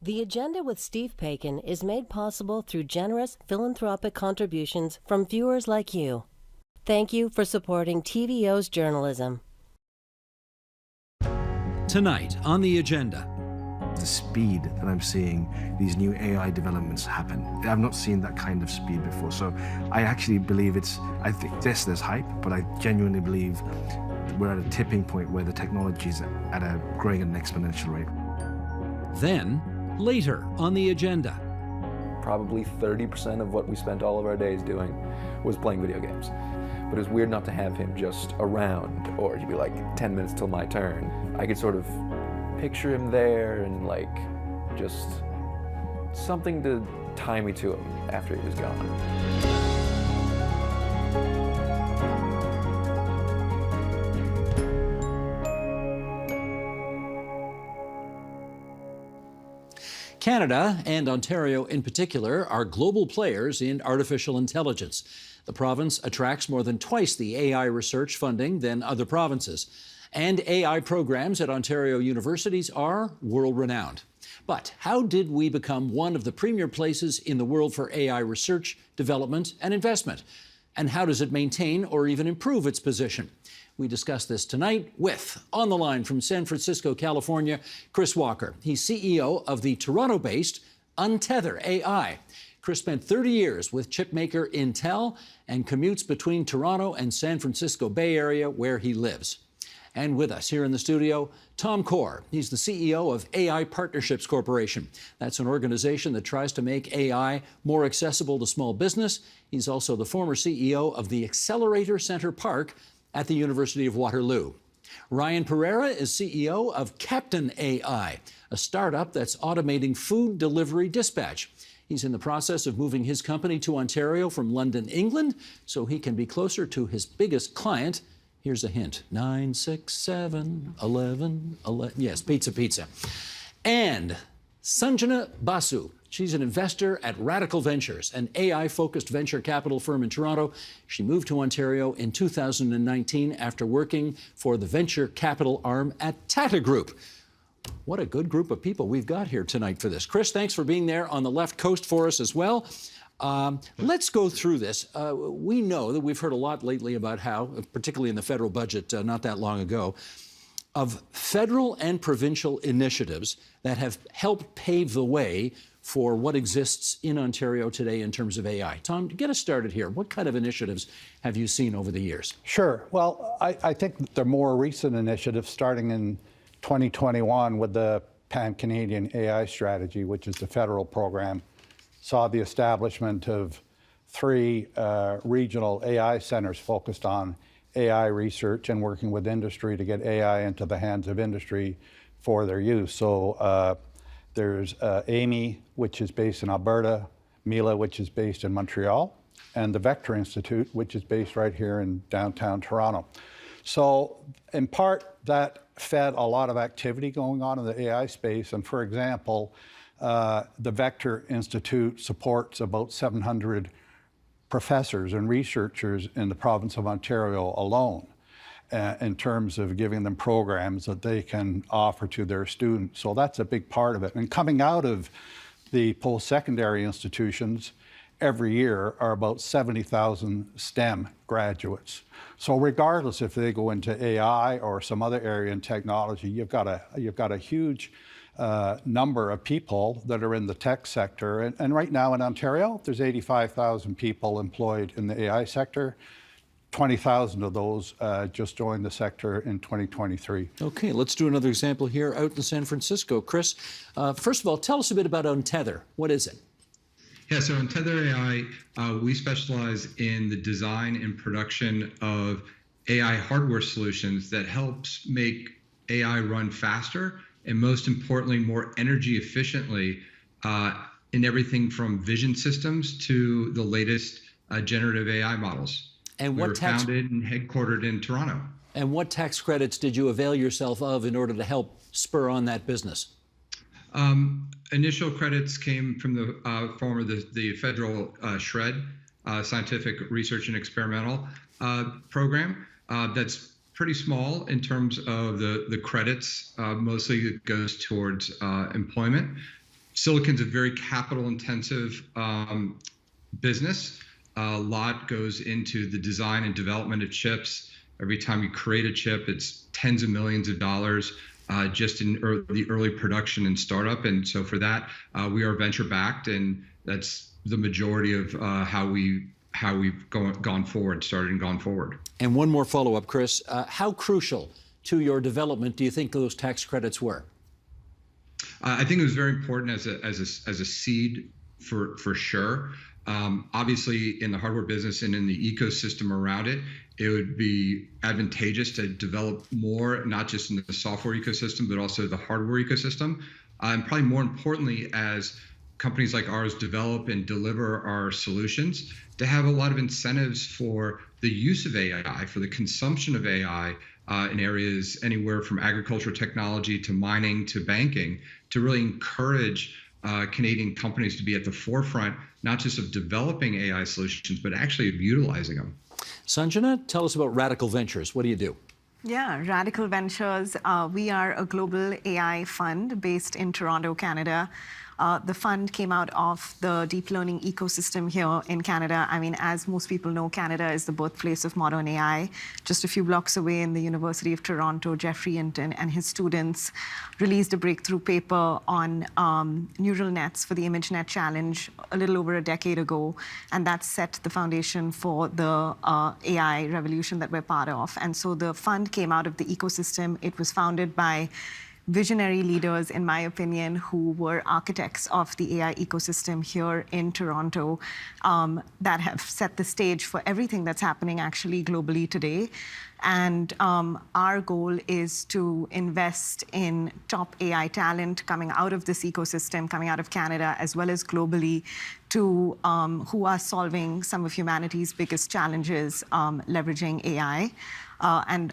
The Agenda with Steve Paikin is made possible through generous philanthropic contributions from viewers like you. Thank you for supporting TVO's journalism. Tonight on The Agenda. The speed that I'm seeing these new AI developments happen, I've not seen that kind of speed before. So I actually believe I think there's hype, but I genuinely believe we're at a tipping point where the technology is growing at an exponential rate. Then, later on The Agenda. Probably 30% of what we spent all of our days doing was playing video games. But it was weird not to have him just around, or he'd be like, 10 minutes till my turn. I could sort of picture him there and like just something to tie me to him after he was gone. Canada, and Ontario in particular, are global players in artificial intelligence. The province attracts more than twice the AI research funding than other provinces. And AI programs at Ontario universities are world-renowned. But how did we become one of the premier places in the world for AI research, development, and investment? And how does it maintain or even improve its position? We discuss this tonight with, on the line from San Francisco, California, Chris Walker. He's CEO of the Toronto-based Untether AI. Chris spent 30 years with chipmaker Intel and commutes between Toronto and San Francisco Bay Area, where he lives. And with us here in the studio, Tom Core. He's the CEO of AI Partnerships Corporation. That's an organization that tries to make AI more accessible to small business. He's also the former CEO of the Accelerator Center Park at the University of Waterloo. Ryan Pereira is CEO of Captain AI, a startup that's automating food delivery dispatch. He's in the process of moving his company to Ontario from London, England, so he can be closer to his biggest client. Here's a hint, 9, 6, 7, 11, 11, yes, pizza. And Sanjana Basu. She's an investor at Radical Ventures, an AI-focused venture capital firm in Toronto. She moved to Ontario in 2019 after working for the venture capital arm at Tata Group. What a good group of people we've got here tonight for this. Chris, thanks for being there on the left coast for us as well. Let's go through this. We know that we've heard a lot lately about how, particularly in the federal budget not that long ago, of federal and provincial initiatives that have helped pave the way for what exists in Ontario today in terms of AI. Tom, get us started here. What kind of initiatives have you seen over the years? Sure. Well, I think the more recent initiatives starting in 2021 with the Pan-Canadian AI Strategy, which is the federal program, saw the establishment of 3 regional AI centers focused on AI research and working with industry to get AI into the hands of industry for their use. So there's AMI, which is based in Alberta, Mila, which is based in Montreal, and the Vector Institute, which is based right here in downtown Toronto. So in part, that fed a lot of activity going on in the AI space. And for example, the Vector Institute supports about 700 professors and researchers in the province of Ontario alone in terms of giving them programs that they can offer to their students. So that's a big part of it. And coming out of the post-secondary institutions, every year are about 70,000 STEM graduates. So regardless if they go into AI or some other area in technology, you've got a huge number of people that are in the tech sector. And right now in Ontario, there's 85,000 people employed in the AI sector. 20,000 of those just joined the sector in 2023. Okay, let's do another example here out in San Francisco. Chris, first of all, tell us a bit about Untether. What is it? Yeah, so Untether AI, we specialize in the design and production of AI hardware solutions that helps make AI run faster and, most importantly, more energy efficiently in everything from vision systems to the latest generative AI models. And we were founded and headquartered in Toronto. And what tax credits did you avail yourself of in order to help spur on that business? Initial credits came from the form of the federal SHRED, Scientific Research and Experimental program. That's pretty small in terms of the credits. Mostly it goes towards employment. silicon's a very capital intensive business. A lot goes into the design and development of chips. Every time you create a chip, it's tens of millions of dollars just in the early production and startup. And so for that, we are venture backed, and that's the majority of how we've gone forward, started and gone forward. And one more follow-up, Chris. How crucial to your development do you think those tax credits were? I think it was very important as a seed for sure. Obviously, in the hardware business and in the ecosystem around it, it would be advantageous to develop more, not just in the software ecosystem, but also the hardware ecosystem. And probably more importantly, as companies like ours develop and deliver our solutions, to have a lot of incentives for the use of AI, for the consumption of AI in areas anywhere from agricultural technology to mining to banking, to really encourage Canadian companies to be at the forefront, not just of developing AI solutions, but actually of utilizing them. Sanjana, tell us about Radical Ventures. What do you do? Yeah, Radical Ventures, we are a global AI fund based in Toronto, Canada. The fund came out of the deep learning ecosystem here in Canada. I mean, as most people know, Canada is the birthplace of modern AI. Just a few blocks away in the University of Toronto, Jeffrey Hinton and his students released a breakthrough paper on neural nets for the ImageNet Challenge a little over a decade ago. And that set the foundation for the AI revolution that we're part of. And so the fund came out of the ecosystem. It was founded by visionary leaders, in my opinion, who were architects of the AI ecosystem here in Toronto, that have set the stage for everything that's happening actually globally today. And our goal is to invest in top AI talent coming out of this ecosystem, coming out of Canada, as well as globally, to who are solving some of humanity's biggest challenges, leveraging AI. And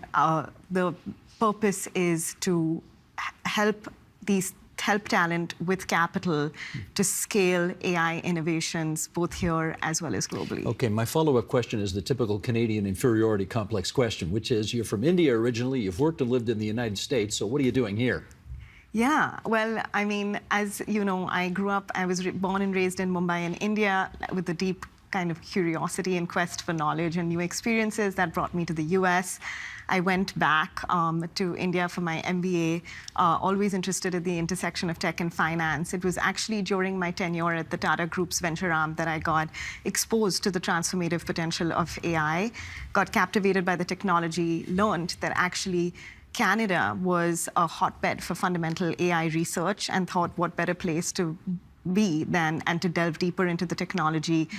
the purpose is to help talent with capital to scale AI innovations both here as well as globally. Okay, my follow-up question is the typical Canadian inferiority complex question, which is you're from India originally, you've worked and lived in the United States, so what are you doing here? Yeah, well, I mean, as you know, I was born and raised in Mumbai in India with a deep kind of curiosity and quest for knowledge and new experiences that brought me to the US. I went back to India for my MBA, always interested in the intersection of tech and finance. It was actually during my tenure at the Tata Group's venture arm that I got exposed to the transformative potential of AI, got captivated by the technology, learned that actually Canada was a hotbed for fundamental AI research, and thought what better place to be than and to delve deeper into the technology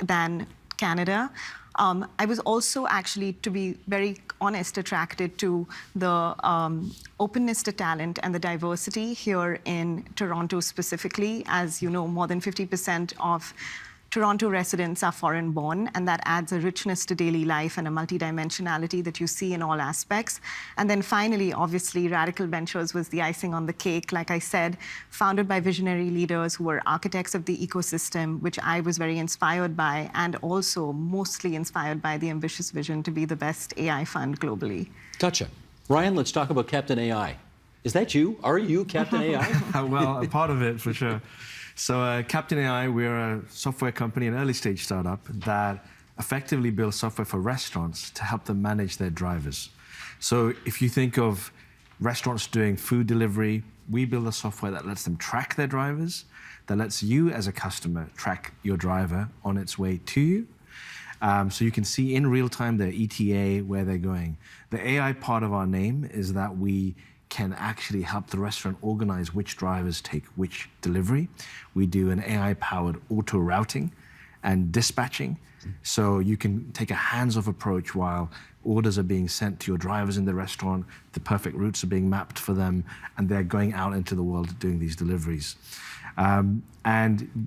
than Canada. I was also actually, to be very honest, attracted to the openness to talent and the diversity here in Toronto specifically. As you know, more than 50% of Toronto residents are foreign born, and that adds a richness to daily life and a multidimensionality that you see in all aspects. And then finally, obviously, Radical Ventures was the icing on the cake. Like I said, founded by visionary leaders who were architects of the ecosystem, which I was very inspired by, and also mostly inspired by the ambitious vision to be the best AI fund globally. Gotcha. Ryan, let's talk about Captain AI. Is that you? Are you Captain AI? Well, a part of it, for sure. So Captain AI, we're a software company, an early stage startup that effectively builds software for restaurants to help them manage their drivers. So if you think of restaurants doing food delivery, we build a software that lets them track their drivers, that lets you as a customer track your driver on its way to you. So you can see in real time their ETA, where they're going. The AI part of our name is that we can actually help the restaurant organize which drivers take which delivery. We do an AI-powered auto routing and dispatching. So you can take a hands-off approach while orders are being sent to your drivers in the restaurant, the perfect routes are being mapped for them, and they're going out into the world doing these deliveries. And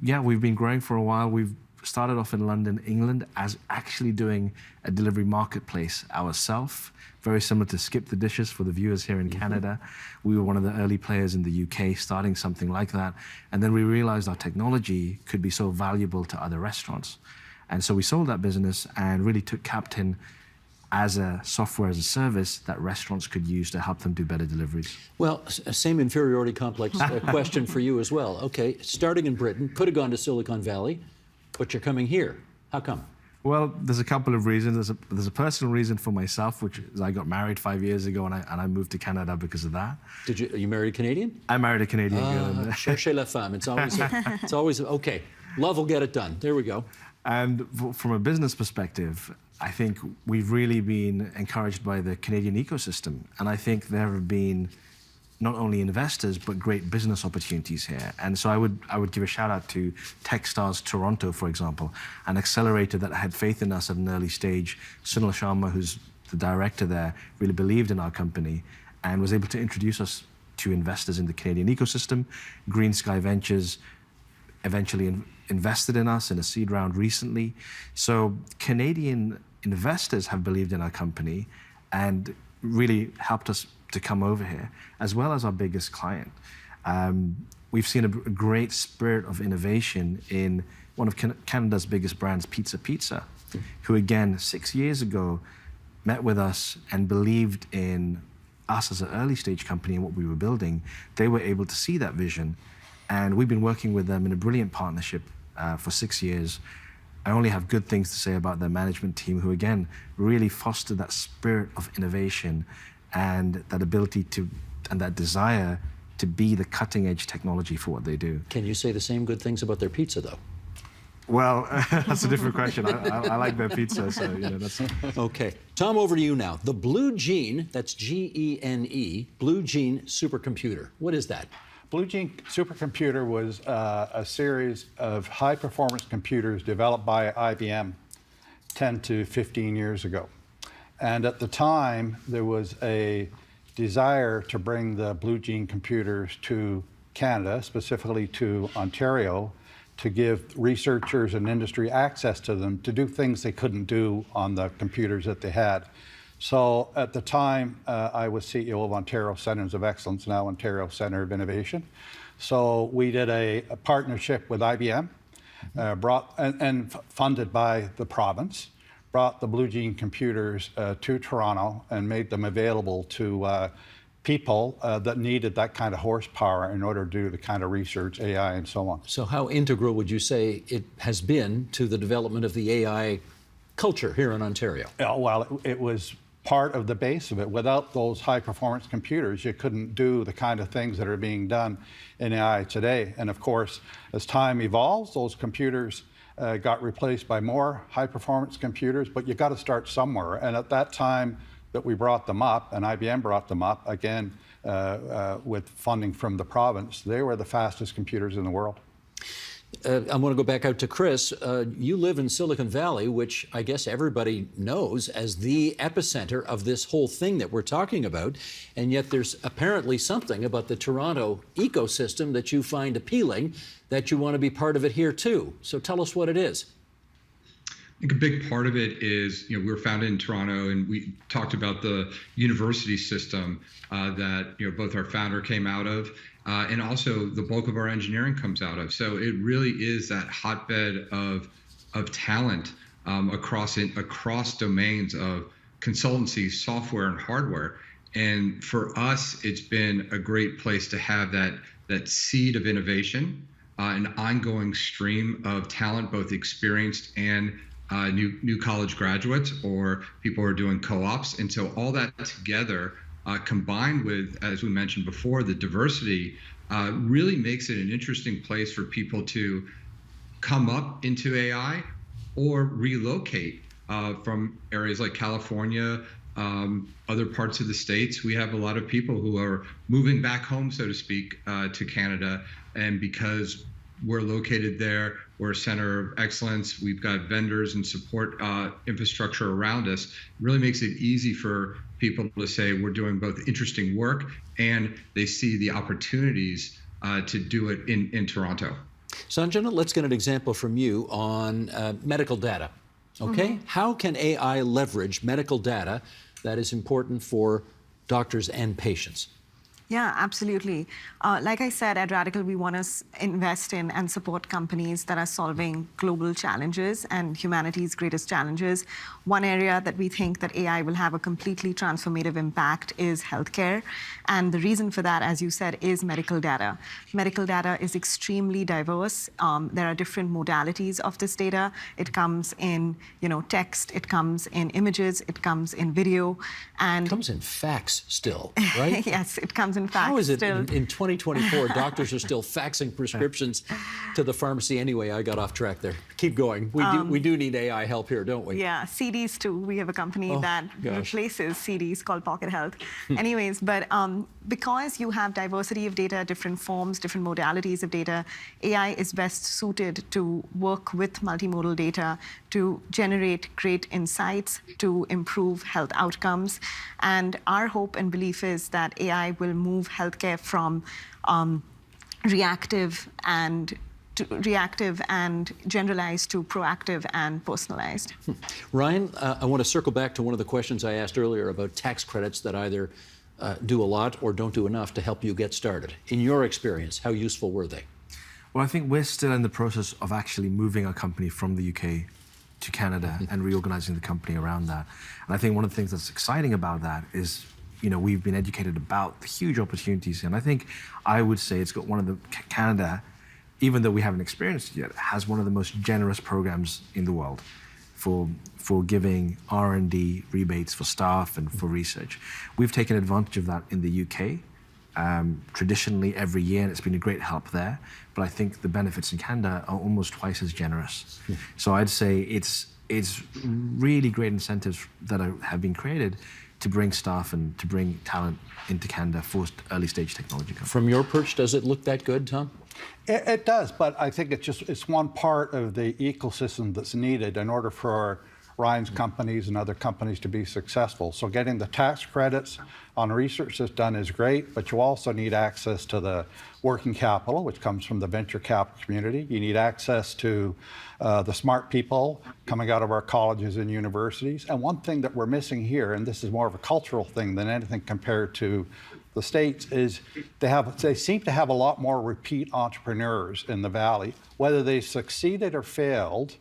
yeah, we've been growing for a while. We've started off in London, England, as actually doing a delivery marketplace ourselves, very similar to Skip the Dishes for the viewers here in Canada. We were one of the early players in the UK starting something like that. And then we realized our technology could be so valuable to other restaurants. And so we sold that business and really took Captain as a software as a service that restaurants could use to help them do better deliveries. Well, same inferiority complex question for you as well. Okay, starting in Britain, could have gone to Silicon Valley, but you're coming here. How come? Well, there's a couple of reasons. There's a personal reason for myself, which is I got married 5 years ago, and I moved to Canada because of that. Are you married a Canadian? I married a Canadian girl. Cherchez la femme. It's always okay. Love will get it done. There we go. And from a business perspective, I think we've really been encouraged by the Canadian ecosystem. And I think there have been not only investors, but great business opportunities here. And so I would give a shout out to Techstars Toronto, for example, an accelerator that had faith in us at an early stage. Sunil Sharma, who's the director there, really believed in our company and was able to introduce us to investors in the Canadian ecosystem. Green Sky Ventures eventually invested in us in a seed round recently. So Canadian investors have believed in our company and really helped us to come over here, as well as our biggest client. We've seen a great spirit of innovation in one of Canada's biggest brands, Pizza, who again, 6 years ago, met with us and believed in us as an early stage company and what we were building. They were able to see that vision, and we've been working with them in a brilliant partnership for 6 years. I only have good things to say about their management team, who again, really fostered that spirit of innovation and that ability to, and that desire to be the cutting edge technology for what they do. Can you say the same good things about their pizza, though? Well, that's a different question. I like their pizza, so that's... Okay. Tom, over to you now. The Blue Gene, that's Gene, Blue Gene supercomputer. What is that? Blue Gene supercomputer was a series of high-performance computers developed by IBM 10 to 15 years ago. And at the time, there was a desire to bring the Blue Gene computers to Canada, specifically to Ontario, to give researchers and industry access to them to do things they couldn't do on the computers that they had. So at the time, I was CEO of Ontario Centres of Excellence, now Ontario Centre of Innovation. So we did a partnership with IBM, funded by the province, brought the Blue Gene computers to Toronto and made them available to people that needed that kind of horsepower in order to do the kind of research, AI, and so on. So how integral would you say it has been to the development of the AI culture here in Ontario? Well, it was part of the base of it. Without those high-performance computers, you couldn't do the kind of things that are being done in AI today. And of course, as time evolves, those computers got replaced by more high-performance computers, but you got to start somewhere. And at that time that we brought them up, and IBM brought them up, again, with funding from the province, they were the fastest computers in the world. I want to go back out to Chris. You live in Silicon Valley, which I guess everybody knows as the epicenter of this whole thing that we're talking about. And yet there's apparently something about the Toronto ecosystem that you find appealing, that you want to be part of it here too. So tell us what it is. I think a big part of it is, we were founded in Toronto, and we talked about the university system that both our founder came out of, and also the bulk of our engineering comes out of. So it really is that hotbed of talent across domains of consultancy, software, and hardware. And for us, it's been a great place to have that seed of innovation, an ongoing stream of talent, both experienced and new college graduates or people who are doing co-ops. And so all that together, combined with, as we mentioned before, the diversity, really makes it an interesting place for people to come up into AI or relocate from areas like California, other parts of the States. We have a lot of people who are moving back home, so to speak, to Canada. And because we're located there, we're a center of excellence, we've got vendors and support infrastructure around us. It really makes it easy for people to say we're doing both interesting work and they see the opportunities to do it in Toronto. Sanjana, let's get an example from you on medical data. Okay, how can AI leverage medical data that is important for doctors and patients? Yeah, absolutely. Like I said, at Radical, we want to invest in and support companies that are solving global challenges and humanity's greatest challenges. One area that we think that AI will have a completely transformative impact is healthcare. And the reason for that, as you said, is medical data. Medical data is extremely diverse. There are different modalities of this data. It comes in, text, it comes in images, it comes in video, and It comes in fax still, right? yes, it comes in fax How is it still. in 2024, doctors are still faxing prescriptions to the pharmacy? Anyway, I got off track there. Keep going. We do need AI help here, don't we? Yeah, CDs too. We have a company that replaces CDs called Pocket Health. Anyways, but because you have diversity of data, different forms, different modalities of data, AI is best suited to work with multimodal data to generate great insights, to improve health outcomes. And our hope and belief is that AI will move healthcare from reactive and generalized to proactive and personalized. Ryan, I want to circle back to one of the questions I asked earlier about tax credits that either do a lot or don't do enough to help you get started. In your experience, how useful were they? Well, I think we're still in the process of actually moving our company from the UK to Canada and reorganizing the company around that. And I think one of the things that's exciting about that is, we've been educated about the huge opportunities. And I would say it's got one of the, Canada, even though we haven't experienced it yet, has one of the most generous programs in the world for giving R&D rebates for staff and for research. We've taken advantage of that in the UK. Traditionally every year, and it's been a great help there. But I think the benefits in Canada are almost twice as generous. So I'd say it's really great incentives that have been created to bring staff and to bring talent into Canada for early stage technology companies. From your perch, does it look that good, Tom? It does, but I think it's one part of the ecosystem that's needed in order for Ryan's companies and other companies to be successful. So getting the tax credits on research that's done is great, but you also need access to the working capital, which comes from the venture capital community. You need access to the smart people coming out of our colleges and universities. And one thing that we're missing here, and this is more of a cultural thing than anything compared to the States, is they seem to have a lot more repeat entrepreneurs in the Valley. Whether they succeeded or failed,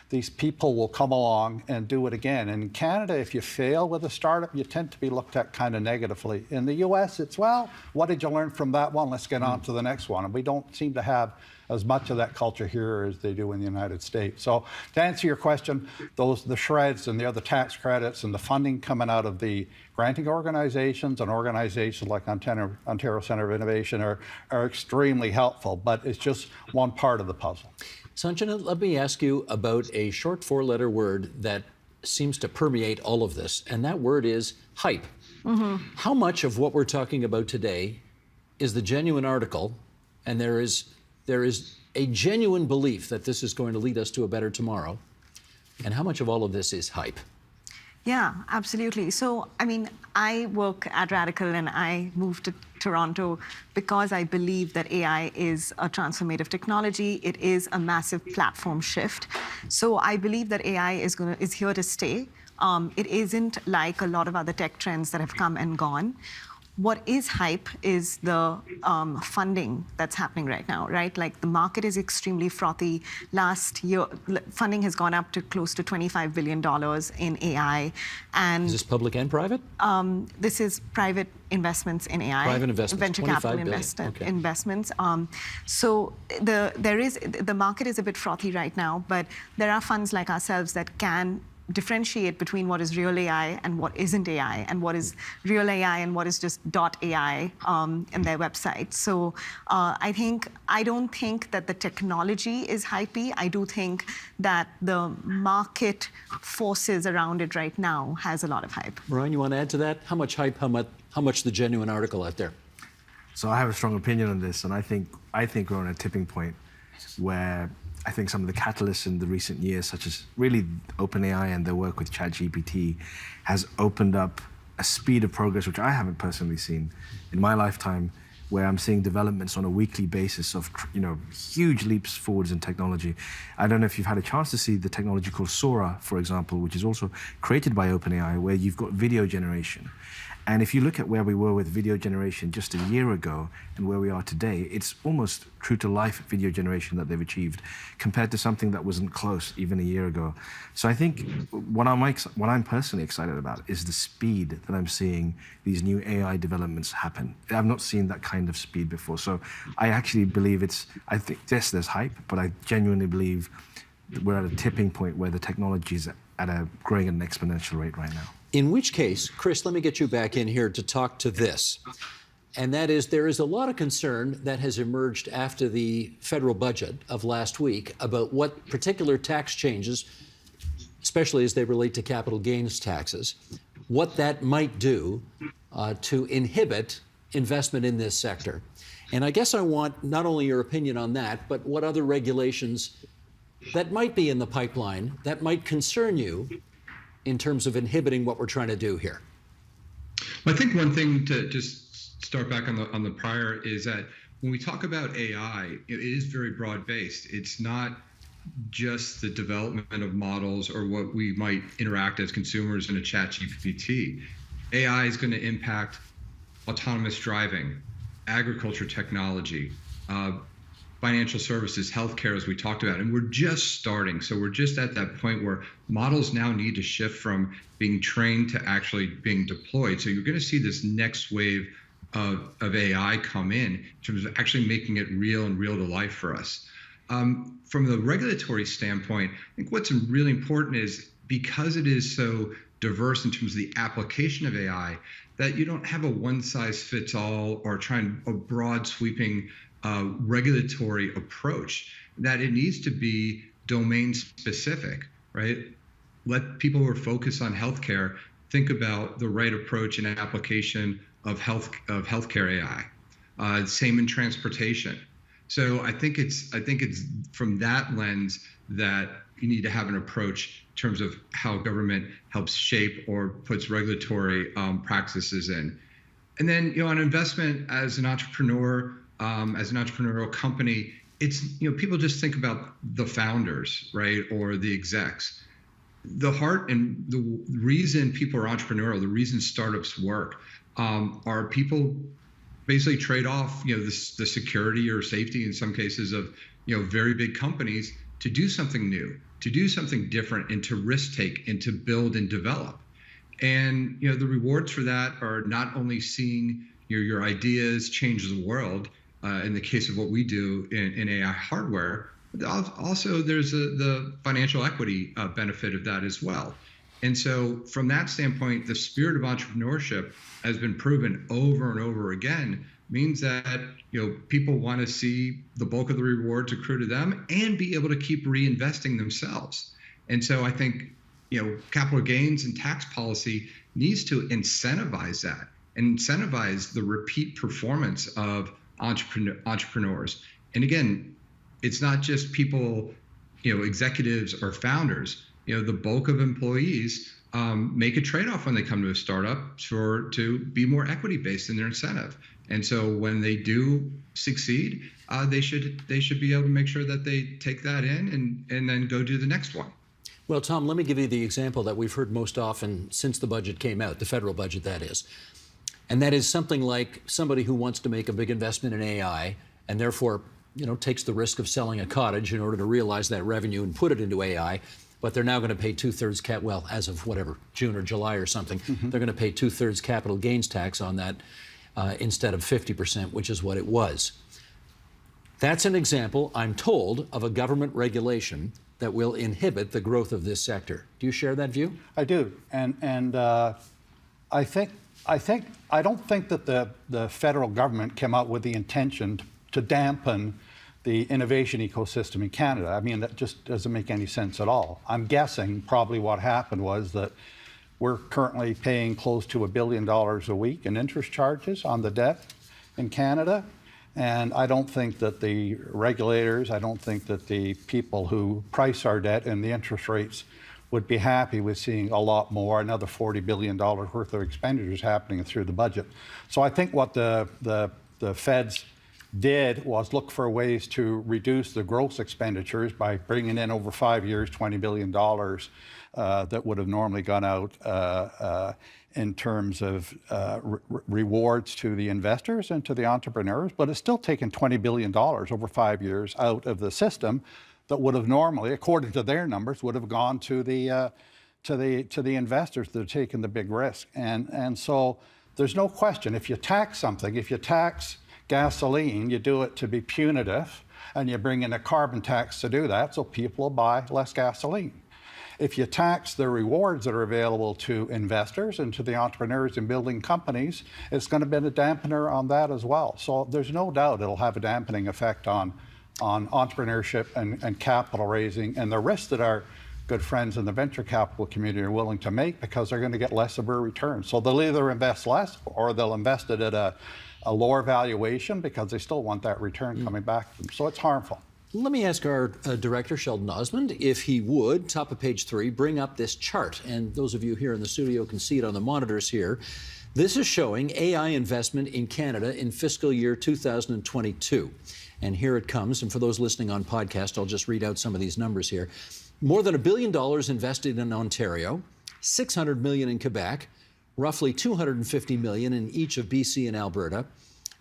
these people will come along and do it again. And in Canada, if you fail with a startup, you tend to be looked at kind of negatively. In the US, it's, well, what did you learn from that one? Let's get on to the next one. And we don't seem to have as much of that culture here as they do in the United States. So to answer your question, the shreds and the other tax credits and the funding coming out of the granting organizations and organizations like Ontario Centre of Innovation are extremely helpful, but it's just one part of the puzzle. Sanjana, let me ask you about a short four-letter word that seems to permeate all of this, and that word is hype. How much of what we're talking about today is the genuine article, and there is a genuine belief that this is going to lead us to a better tomorrow, and how much of all of this is hype? Yeah, absolutely. So, I work at Radical and I moved to Toronto because I believe that AI is a transformative technology. It is a massive platform shift. So I believe that AI is here to stay. It isn't like a lot of other tech trends that have come and gone. What is hype is the funding that's happening right now, right? Like the market is extremely frothy. Last year, funding has gone up to close to $25 billion in AI. And is this public and private? This is private investments in AI. Private investments, venture capital investments. So the market is a bit frothy right now, but there are funds like ourselves that can differentiate between what is real AI and what isn't AI, and what is real AI and what is just .ai in their website. So I don't think that the technology is hypey. I do think that the market forces around it right now has a lot of hype. Ryan, you want to add to that? How much hype, how much the genuine article out there? So I have a strong opinion on this, and I think we're on a tipping point where I think some of the catalysts in the recent years, such as really OpenAI and their work with ChatGPT, has opened up a speed of progress which I haven't personally seen in my lifetime, where I'm seeing developments on a weekly basis of huge leaps forwards in technology. I don't know if you've had a chance to see the technology called Sora, for example, which is also created by OpenAI, where you've got video generation. And if you look at where we were with video generation just a year ago and where we are today, it's almost true to life video generation that they've achieved compared to something that wasn't close even a year ago. So I think what I'm personally excited about is the speed that I'm seeing these new AI developments happen. I've not seen that kind of speed before. So I actually believe I think, yes, there's hype, but I genuinely believe that we're at a tipping point where the technology is growing at an exponential rate right now. In which case, Chris, let me get you back in here to talk to this. And that is, there is a lot of concern that has emerged after the federal budget of last week about what particular tax changes, especially as they relate to capital gains taxes, what that might do to inhibit investment in this sector. And I guess I want not only your opinion on that, but what other regulations that might be in the pipeline that might concern you in terms of inhibiting what we're trying to do here. Well, I think one thing to just start back on the prior is that when we talk about AI, it is very broad-based. It's not just the development of models or what we might interact as consumers in a ChatGPT. AI is going to impact autonomous driving, agriculture technology, financial services, healthcare, as we talked about, and we're just starting. So we're just at that point where models now need to shift from being trained to actually being deployed. So you're going to see this next wave of AI come in terms of actually making it real and real to life for us. From the regulatory standpoint, I think what's really important is because it is so diverse in terms of the application of AI, that you don't have a one-size-fits-all or trying a broad sweeping regulatory approach, that it needs to be domain specific, right? Let people who are focused on healthcare think about the right approach and application of healthcare AI. Same in transportation. So I think it's from that lens that you need to have an approach in terms of how government helps shape or puts regulatory practices in. And then, on investment as an entrepreneur, as an entrepreneurial company, it's, people just think about the founders, right, or the execs. The heart and the reason people are entrepreneurial, the reason startups work, are people basically trade off, the security or safety in some cases of, very big companies to do something new, to do something different, and to risk take and to build and develop. And, the rewards for that are not only seeing your ideas change the world, in the case of what we do in AI hardware, but also there's the financial equity benefit of that as well. And so from that standpoint, the spirit of entrepreneurship has been proven over and over again, means that people want to see the bulk of the rewards accrue to them and be able to keep reinvesting themselves. And so I think capital gains and tax policy needs to incentivize that and incentivize the repeat performance of entrepreneurs. And again, it's not just people, executives or founders. The bulk of employees make a trade-off when they come to a startup to be more equity-based in their incentive. And so when they do succeed, they should be able to make sure that they take that in and then go do the next one. Well, Tom, let me give you the example that we've heard most often since the budget came out, the federal budget, that is. And that is something like somebody who wants to make a big investment in AI and therefore, takes the risk of selling a cottage in order to realize that revenue and put it into AI. But they're now going to pay 2/3 as of whatever, June or July or something, they're going to pay 2/3 capital gains tax on that instead of 50%, which is what it was. That's an example, I'm told, of a government regulation that will inhibit the growth of this sector. Do you share that view? I do, and I don't think that the federal government came out with the intention to dampen the innovation ecosystem in Canada. I mean, that just doesn't make any sense at all. I'm guessing probably what happened was that we're currently paying close to $1 billion a week in interest charges on the debt in Canada. And I don't think that the regulators, I don't think that the people who price our debt and the interest rates would be happy with seeing a lot more, another $40 billion worth of expenditures happening through the budget. So I think what the feds did was look for ways to reduce the gross expenditures by bringing in over 5 years $20 billion that would have normally gone out in terms of rewards to the investors and to the entrepreneurs, but it's still taken $20 billion over 5 years out of the system that would have normally, according to their numbers, would have gone to the investors that are taking the big risk. And so there's no question, if you tax something, if you tax gasoline, you do it to be punitive, and you bring in a carbon tax to do that, so people will buy less gasoline. If you tax the rewards that are available to investors and to the entrepreneurs in building companies, it's going to be a dampener on that as well. So there's no doubt it'll have a dampening effect on entrepreneurship and capital raising and the risks that our good friends in the venture capital community are willing to make, because they're going to get less of a return. So they'll either invest less or they'll invest it at a lower valuation because they still want that return coming back to them. So it's harmful. Let me ask our director, Sheldon Osmond, if he would, top of page 3, bring up this chart. And those of you here in the studio can see it on the monitors here. This is showing AI investment in Canada in fiscal year 2022. And here it comes. And for those listening on podcast, I'll just read out some of these numbers here. More than $1 billion invested in Ontario, $600 million in Quebec, roughly $250 million in each of BC and Alberta,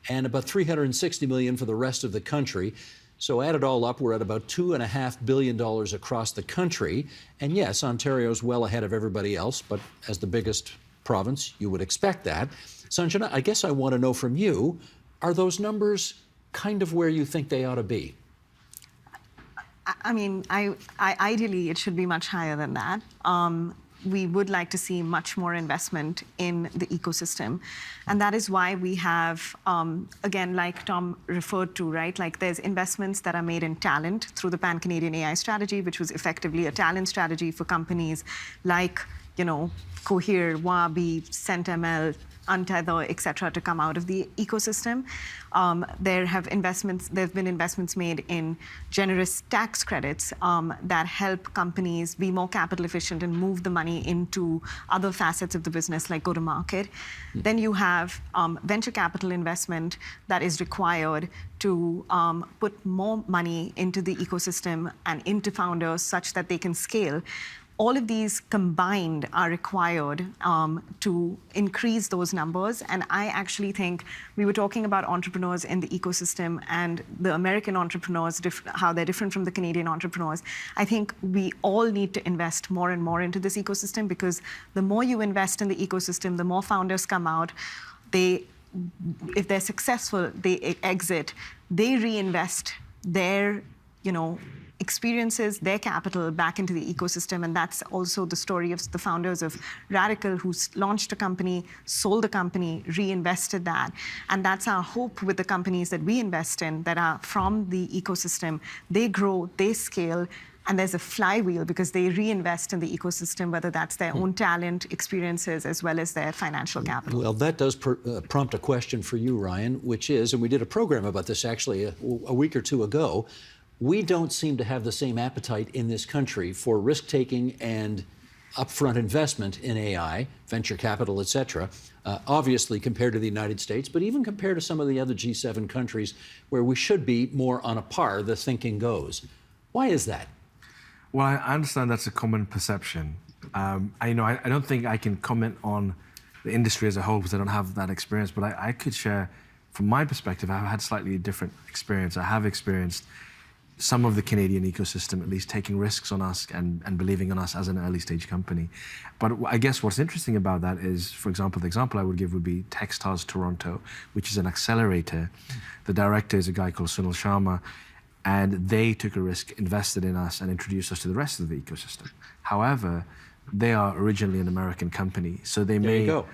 and about $360 million for the rest of the country. So add it all up, we're at about $2.5 billion across the country. And yes, Ontario's well ahead of everybody else, but as the biggest province, you would expect that. Sanjana, I guess I want to know from you, are those numbers kind of where you think they ought to be? I mean, ideally, it should be much higher than that. We would like to see much more investment in the ecosystem. And that is why we have, again, like Tom referred to, right? Like there's investments that are made in talent through the Pan-Canadian AI strategy, which was effectively a talent strategy for companies like, Cohere, Wabi, CentML, Untether, et cetera, to come out of the ecosystem. There have been investments made in generous tax credits that help companies be more capital efficient and move the money into other facets of the business, like go-to-market. Then you have venture capital investment that is required to put more money into the ecosystem and into founders such that they can scale. All of these combined are required to increase those numbers. And I actually think we were talking about entrepreneurs in the ecosystem and the American entrepreneurs, how they're different from the Canadian entrepreneurs. I think we all need to invest more and more into this ecosystem, because the more you invest in the ecosystem, the more founders come out. If they're successful, they exit, they reinvest their, experiences, their capital back into the ecosystem. And that's also the story of the founders of Radical, who launched a company, sold a company, reinvested that. And that's our hope with the companies that we invest in that are from the ecosystem. They grow, they scale, and there's a flywheel because they reinvest in the ecosystem, whether that's their own talent, experiences, as well as their financial capital. Well, that does prompt a question for you, Ryan, which is, and we did a program about this actually a week or two ago, we don't seem to have the same appetite in this country for risk-taking and upfront investment in AI, venture capital, et cetera, obviously compared to the United States, but even compared to some of the other G7 countries where we should be more on a par, the thinking goes. Why is that? Well, I understand that's a common perception. I don't think I can comment on the industry as a whole because I don't have that experience, but I could share, from my perspective, I've had slightly different experience. I have experienced some of the Canadian ecosystem at least taking risks on us and believing in us as an early stage company. But I guess what's interesting about that is, for example, the example I would give would be Techstars Toronto, which is an accelerator. The director is a guy called Sunil Sharma, and they took a risk, invested in us, and introduced us to the rest of the ecosystem. However, they are originally an American company, so they may. There you go.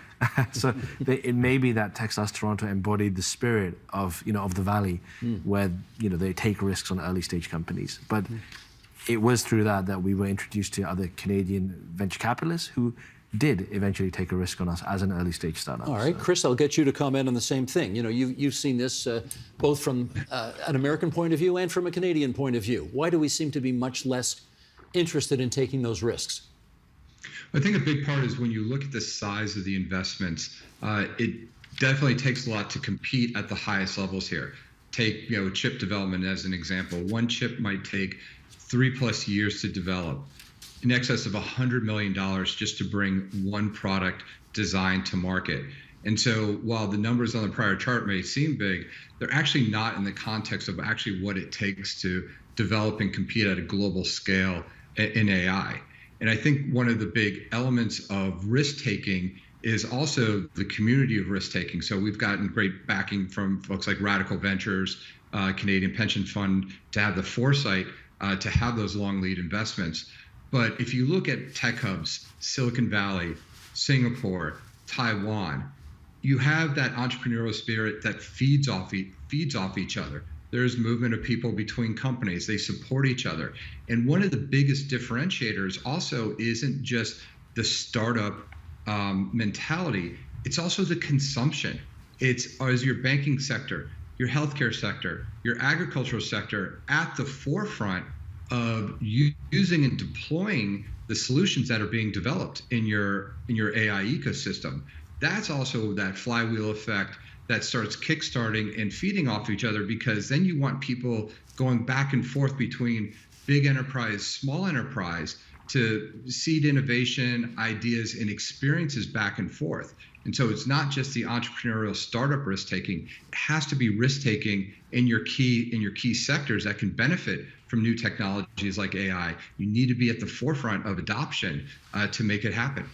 So it may be that Techstars Toronto embodied the spirit of the Valley, where they take risks on early stage companies. But it was through that we were introduced to other Canadian venture capitalists who did eventually take a risk on us as an early stage startup. All right, Chris, I'll get you to comment on the same thing. You've seen this both from an American point of view and from a Canadian point of view. Why do we seem to be much less interested in taking those risks? I think a big part is when you look at the size of the investments, it definitely takes a lot to compete at the highest levels here. take chip development as an example. One chip might take 3+ years to develop, in excess of $100 million just to bring one product design to market. And so while the numbers on the prior chart may seem big, they're actually not in the context of actually what it takes to develop and compete at a global scale in AI. And I think one of the big elements of risk-taking is also the community of risk-taking. So we've gotten great backing from folks like Radical Ventures, Canadian Pension Fund, to have the foresight to have those long lead investments. But if you look at tech hubs, Silicon Valley, Singapore, Taiwan, you have that entrepreneurial spirit that feeds off each other. There's movement of people between companies. They support each other. And one of the biggest differentiators also isn't just the startup mentality, it's also the consumption. It's as your banking sector, your healthcare sector, your agricultural sector at the forefront of using and deploying the solutions that are being developed in your AI ecosystem. That's also that flywheel effect that starts kickstarting and feeding off each other, because then you want people going back and forth between big enterprise, small enterprise, to seed innovation, ideas, and experiences back and forth. And so it's not just the entrepreneurial startup risk-taking, it has to be risk-taking in your key sectors that can benefit from new technologies like AI. You need to be at the forefront of adoption to make it happen.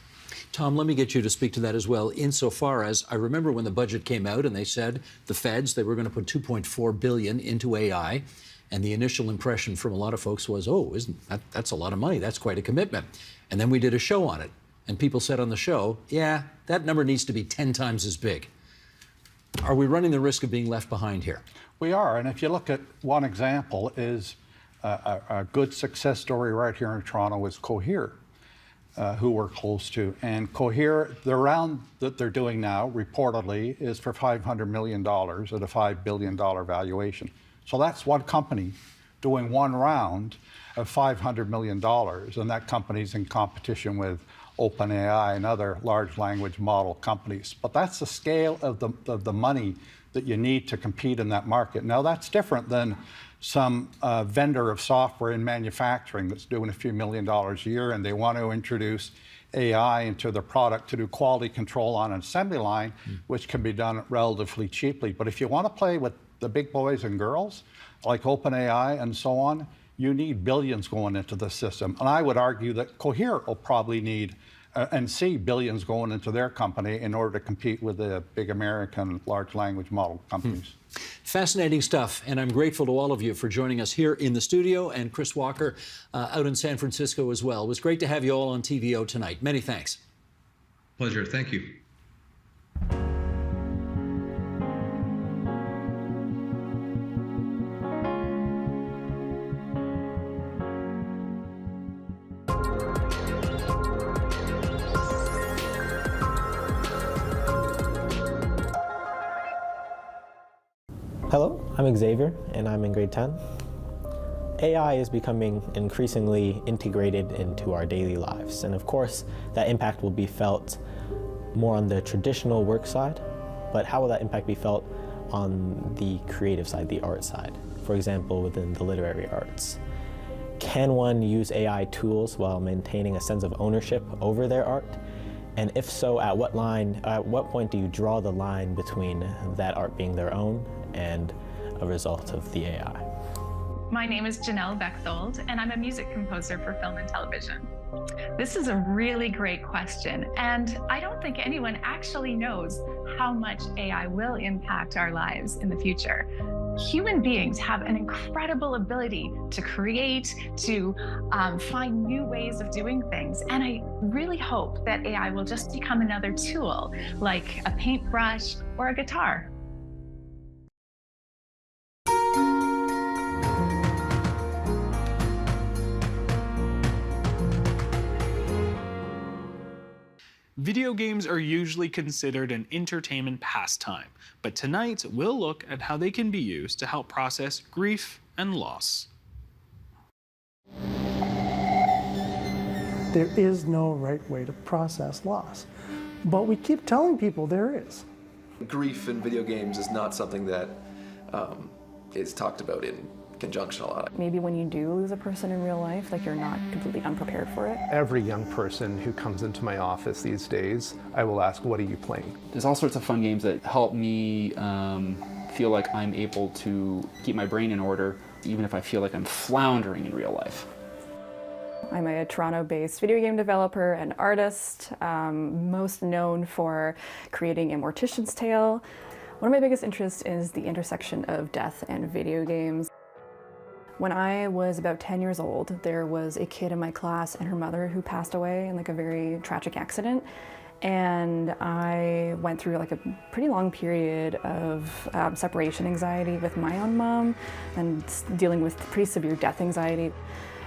Tom, let me get you to speak to that as well, insofar as I remember when the budget came out and they said the feds, they were going to put $2.4 billion into AI. And the initial impression from a lot of folks was, oh, that's a lot of money. That's quite a commitment. And then we did a show on it. And people said on the show, yeah, that number needs to be 10 times as big. Are we running the risk of being left behind here? We are. And if you look at one example is a good success story right here in Toronto is Cohere. Who we're close to. And Cohere, the round that they're doing now, reportedly, is for $500 million at a $5 billion valuation. So that's one company doing one round of $500 million, and that company's in competition with OpenAI and other large language model companies. But that's the scale of the money that you need to compete in that market. Now, that's different than some vendor of software in manufacturing that's doing a few $1 million a year, and they want to introduce AI into the product to do quality control on an assembly line, which can be done relatively cheaply. But if you want to play with the big boys and girls, like OpenAI and so on, you need billions going into the system. And I would argue that Cohere will probably need and see billions going into their company in order to compete with the big American large language model companies. Fascinating stuff, and I'm grateful to all of you for joining us here in the studio, and Chris Walker out in San Francisco as well. It was great to have you all on TVO tonight. Many thanks. Pleasure. Thank you. Hello, I'm Xavier, and I'm in grade 10. AI is becoming increasingly integrated into our daily lives, and of course, that impact will be felt more on the traditional work side, but how will that impact be felt on the creative side, the art side? For example, within the literary arts. Can one use AI tools while maintaining a sense of ownership over their art? And if so, at what point do you draw the line between that art being their own and a result of the AI? My name is Janelle Bechthold, and I'm a music composer for film and television. This is a really great question, and I don't think anyone actually knows how much AI will impact our lives in the future. Human beings have an incredible ability to create, to find new ways of doing things. And I really hope that AI will just become another tool, like a paintbrush or a guitar. Video games are usually considered an entertainment pastime, but tonight we'll look at how they can be used to help process grief and loss. There is no right way to process loss, but we keep telling people there is. Grief in video games is not something that is talked about in conjunction a lot. Maybe when you do lose a person in real life, like you're not completely unprepared for it. Every young person who comes into my office these days, I will ask, what are you playing? There's all sorts of fun games that help me feel like I'm able to keep my brain in order, even if I feel like I'm floundering in real life. I'm a Toronto-based video game developer and artist, most known for creating A Mortician's Tale. One of my biggest interests is the intersection of death and video games. When I was about 10 years old, there was a kid in my class and her mother who passed away in like a very tragic accident. And I went through like a pretty long period of separation anxiety with my own mom and dealing with pretty severe death anxiety.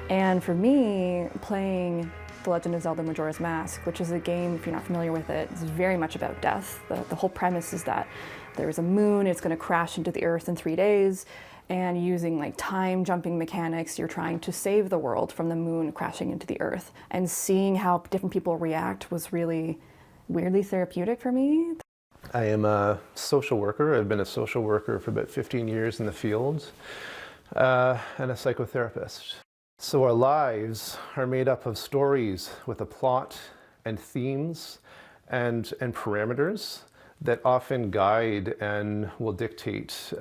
And for me, playing The Legend of Zelda Majora's Mask, which is a game, if you're not familiar with it, is very much about death. The whole premise is that there's a moon, it's going to crash into the earth in 3 days, and using like time jumping mechanics, you're trying to save the world from the moon crashing into the earth. And seeing how different people react was really weirdly therapeutic for me. I am a social worker. I've been a social worker for about 15 years in the field, and a psychotherapist. So our lives are made up of stories with a plot and themes and parameters that often guide and will dictate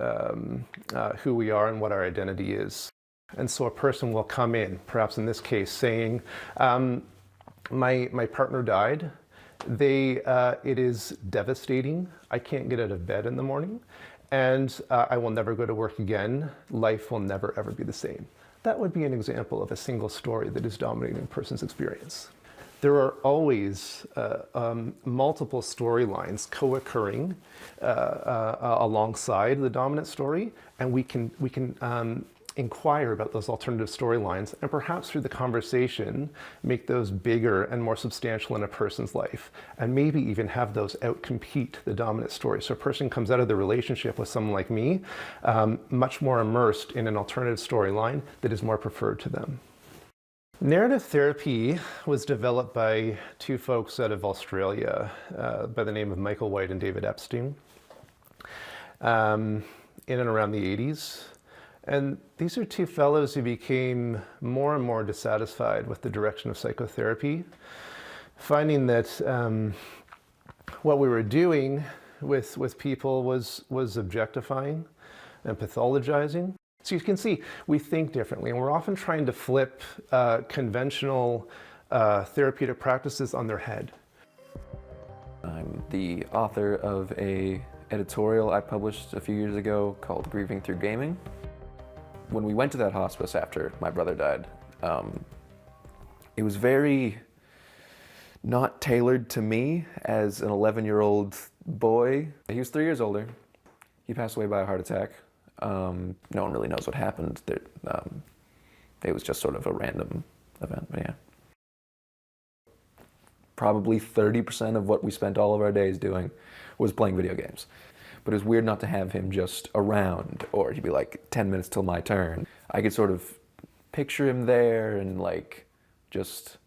who we are and what our identity is. And so a person will come in, perhaps in this case, saying, my partner died. It is devastating. I can't get out of bed in the morning, and I will never go to work again. Life will never, ever be the same. That would be an example of a single story that is dominating a person's experience. There are always multiple storylines co-occurring alongside the dominant story, and we can inquire about those alternative storylines, and perhaps through the conversation make those bigger and more substantial in a person's life, and maybe even have those outcompete the dominant story. So a person comes out of the relationship with someone like me much more immersed in an alternative storyline that is more preferred to them. Narrative therapy was developed by two folks out of Australia by the name of Michael White and David Epstein in and around the 80s. And these are two fellows who became more and more dissatisfied with the direction of psychotherapy, finding that what we were doing with people was objectifying and pathologizing. So you can see, we think differently, and we're often trying to flip conventional therapeutic practices on their head. I'm the author of an editorial I published a few years ago called Grieving Through Gaming. When we went to that hospice after my brother died, it was very not tailored to me as an 11-year-old boy. He was 3 years older. He passed away by a heart attack. No one really knows what happened. It was just sort of a random event, but yeah. Probably 30% of what we spent all of our days doing was playing video games. But it was weird not to have him just around, or he'd be like, 10 minutes till my turn. I could sort of picture him there and like just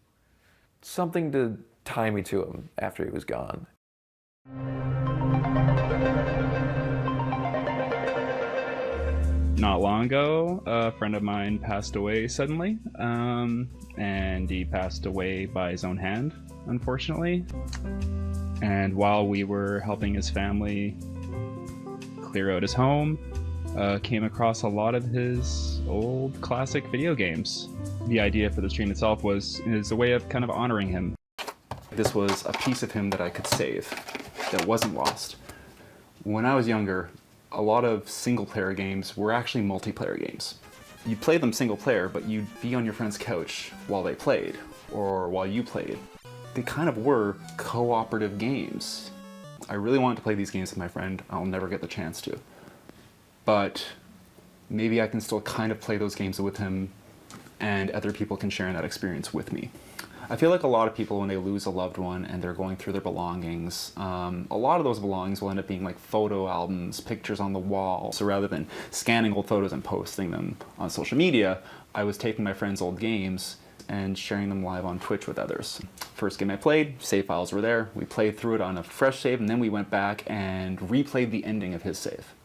something to tie me to him after he was gone. Not long ago, a friend of mine passed away suddenly, and he passed away by his own hand, unfortunately. And while we were helping his family clear out his home, came across a lot of his old classic video games. The idea for the stream itself is a way of kind of honoring him. This was a piece of him that I could save, that wasn't lost. When I was younger, a lot of single-player games were actually multiplayer games. You'd play them single-player, but you'd be on your friend's couch while they played, or while you played. They kind of were cooperative games. I really wanted to play these games with my friend. I'll never get the chance to. But maybe I can still kind of play those games with him, and other people can share in that experience with me. I feel like a lot of people, when they lose a loved one and they're going through their belongings, a lot of those belongings will end up being like photo albums, pictures on the wall. So rather than scanning old photos and posting them on social media, I was taking my friends' old games and sharing them live on Twitch with others. First game I played, save files were there. We played through it on a fresh save, and then we went back and replayed the ending of his save.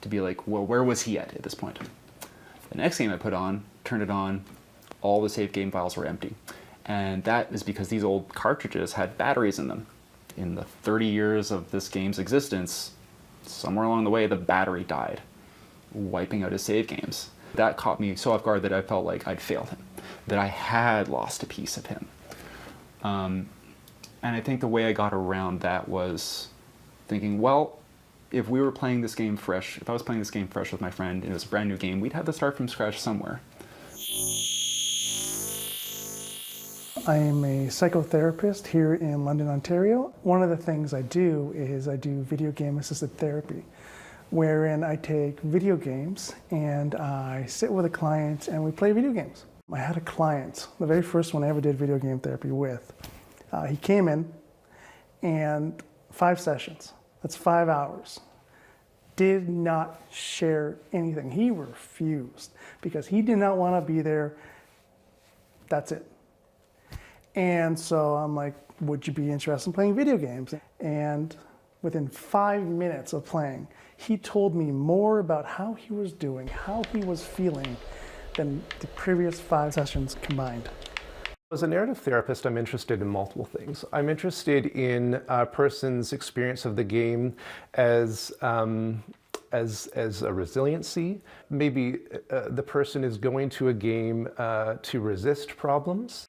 to be like, well, where was he at this point? The next game I put on, turned it on, all the save game files were empty. And that is because these old cartridges had batteries in them. In the 30 years of this game's existence, somewhere along the way, the battery died, wiping out his save games. That caught me so off guard that I felt like I'd failed him, that I had lost a piece of him. And I think the way I got around that was thinking, well, if we were playing this game fresh, if I was playing this game fresh with my friend, and it was a brand new game, we'd have to start from scratch somewhere. I am a psychotherapist here in London, Ontario. One of the things I do is I do video game assisted therapy, wherein I take video games and I sit with a client and we play video games. I had a client, the very first one I ever did video game therapy with. He came in and 5 sessions, that's 5 hours, did not share anything. He refused because he did not want to be there. That's it. And so I'm like, would you be interested in playing video games? And within 5 minutes of playing, he told me more about how he was doing, how he was feeling than the previous 5 sessions combined. As a narrative therapist, I'm interested in multiple things. I'm interested in a person's experience of the game as a resiliency. Maybe the person is going to a game to resist problems.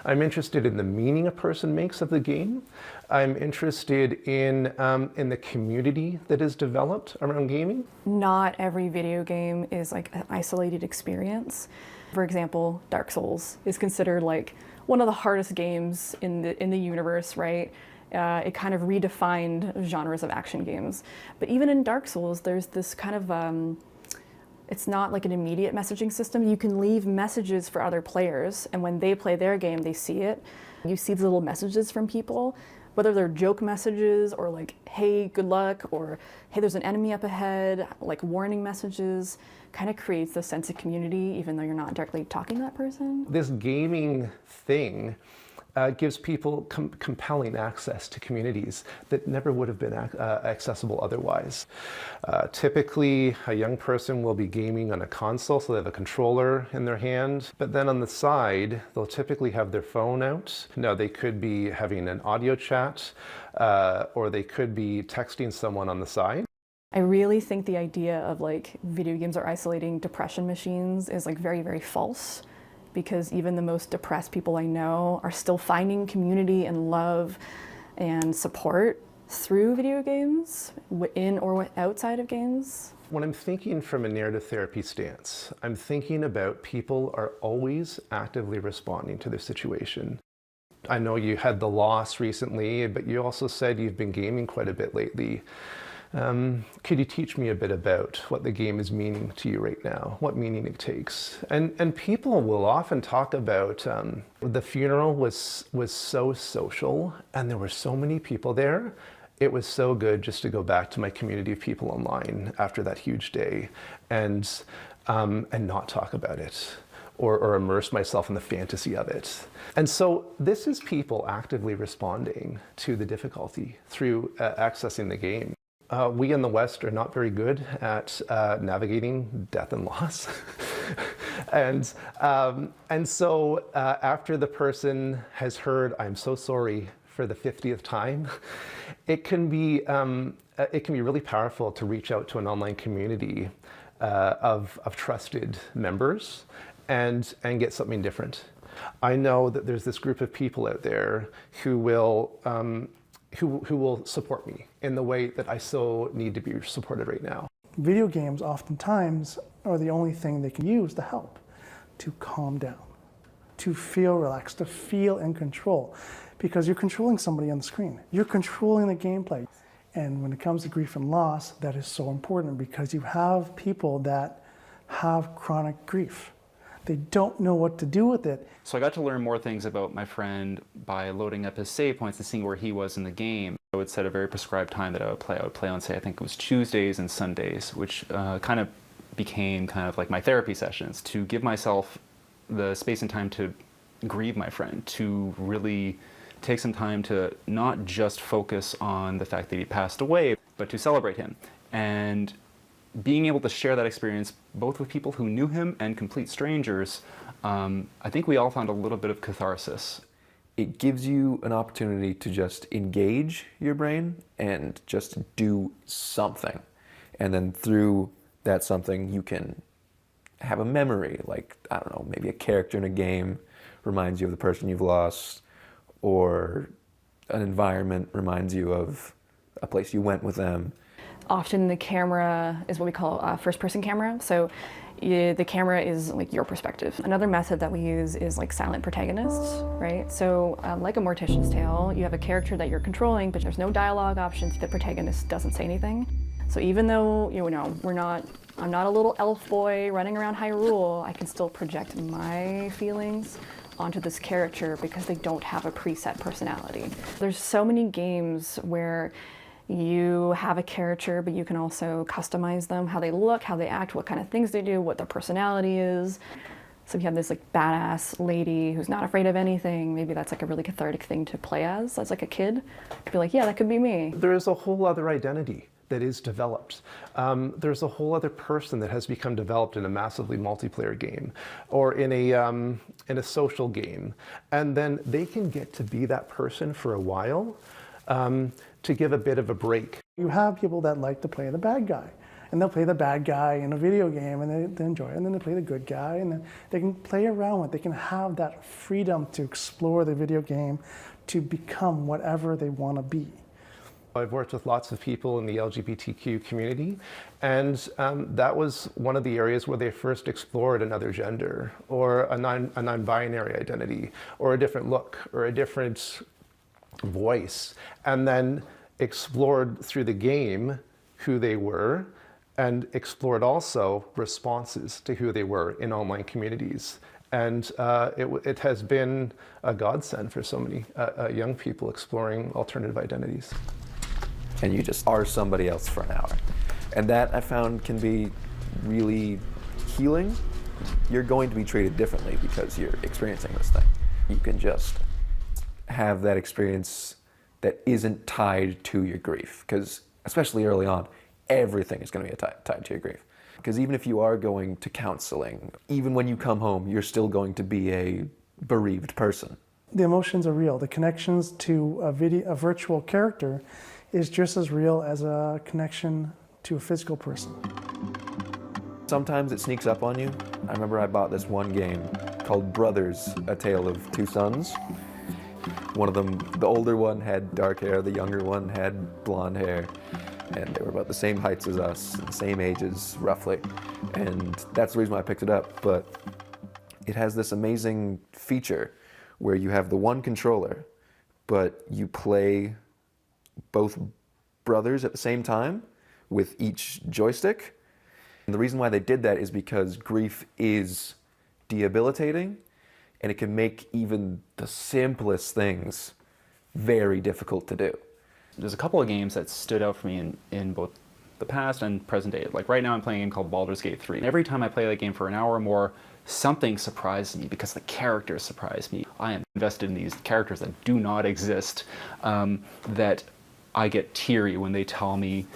I'm interested in the meaning a person makes of the game. I'm interested in the community that is developed around gaming. Not every video game is like an isolated experience. For example, Dark Souls is considered like one of the hardest games in the universe, right? It kind of redefined genres of action games. But even in Dark Souls, there's this kind of it's not like an immediate messaging system. You can leave messages for other players, and when they play their game, they see it. You see the little messages from people, whether they're joke messages or like, hey, good luck, or hey, there's an enemy up ahead, like warning messages. Kind of creates this sense of community, even though you're not directly talking to that person. This gaming thing gives people compelling access to communities that never would have been accessible otherwise. Typically, a young person will be gaming on a console, so they have a controller in their hand, but then on the side, they'll typically have their phone out. Now, they could be having an audio chat, or they could be texting someone on the side. I really think the idea of like video games are isolating depression machines is like very, very false. Because even the most depressed people I know are still finding community and love and support through video games, in or outside of games. When I'm thinking from a narrative therapy stance, I'm thinking about people are always actively responding to their situation. I know you had the loss recently, but you also said you've been gaming quite a bit lately. Could you teach me a bit about what the game is meaning to you right now, what meaning it takes? And people will often talk about the funeral was so social and there were so many people there. It was so good just to go back to my community of people online after that huge day and not talk about it or immerse myself in the fantasy of it. And so this is people actively responding to the difficulty through accessing the game. We in the West are not very good at navigating death and loss. and so after the person has heard, I'm so sorry for the 50th time, it can be really powerful to reach out to an online community of trusted members and get something different. I know that there's this group of people out there who will support me in the way that I so need to be supported right now. Video games oftentimes are the only thing they can use to help, to calm down, to feel relaxed, to feel in control, because you're controlling somebody on the screen. You're controlling the gameplay. And when it comes to grief and loss, that is so important because you have people that have chronic grief. They don't know what to do with it. So I got to learn more things about my friend by loading up his save points and seeing where he was in the game. I would set a very prescribed time that I would play. I would play on, say, I think it was Tuesdays and Sundays, which kind of became kind of like my therapy sessions to give myself the space and time to grieve my friend, to really take some time to not just focus on the fact that he passed away, but to celebrate him. And being able to share that experience both with people who knew him and complete strangers, I think we all found a little bit of catharsis. It gives you an opportunity to just engage your brain and just do something. And then through that something, you can have a memory, like, I don't know, maybe a character in a game reminds you of the person you've lost, or an environment reminds you of a place you went with them. Often the camera is what we call a first-person camera. So the camera is like your perspective. Another method that we use is like silent protagonists, right? So like a Mortician's Tale, you have a character that you're controlling, but there's no dialogue options. The protagonist doesn't say anything. So even though, I'm not a little elf boy running around Hyrule, I can still project my feelings onto this character because they don't have a preset personality. There's so many games where you have a character, but you can also customize them, how they look, how they act, what kind of things they do, what their personality is. So if you have this like badass lady who's not afraid of anything, maybe that's like a really cathartic thing to play as like a kid. To be like, yeah, that could be me. There is a whole other identity that is developed. There's a whole other person that has become developed in a massively multiplayer game or in a social game. And then they can get to be that person for a while to give a bit of a break. You have people that like to play the bad guy, and they'll play the bad guy in a video game and they enjoy it, and then they play the good guy, and then they can play around with it. They can have that freedom to explore the video game to become whatever they want to be. I've worked with lots of people in the LGBTQ community, and that was one of the areas where they first explored another gender, or a non-binary identity, or a different look, or a different voice, and then explored through the game who they were, and explored also responses to who they were in online communities. And it has been a godsend for so many young people exploring alternative identities. And you just are somebody else for an hour. And that, I found, can be really healing. You're going to be treated differently because you're experiencing this thing. You can just have that experience that isn't tied to your grief, because especially early on, everything is going to be tied to your grief. Because even if you are going to counseling, even when you come home, you're still going to be a bereaved person. The emotions are real. The connections to a virtual character is just as real as a connection to a physical person. Sometimes it sneaks up on you. I remember I bought this one game called Brothers, A Tale of Two Sons. One of them, the older one had dark hair, the younger one had blonde hair, and they were about the same heights as us, the same ages, roughly. And that's the reason why I picked it up, but it has this amazing feature where you have the one controller, but you play both brothers at the same time with each joystick. And the reason why they did that is because grief is debilitating, and it can make even the simplest things very difficult to do. There's a couple of games that stood out for me in both the past and present day. Like right now I'm playing a game called Baldur's Gate 3. And every time I play that game for an hour or more, something surprised me because the characters surprised me. I am invested in these characters that do not exist, that I get teary when they tell me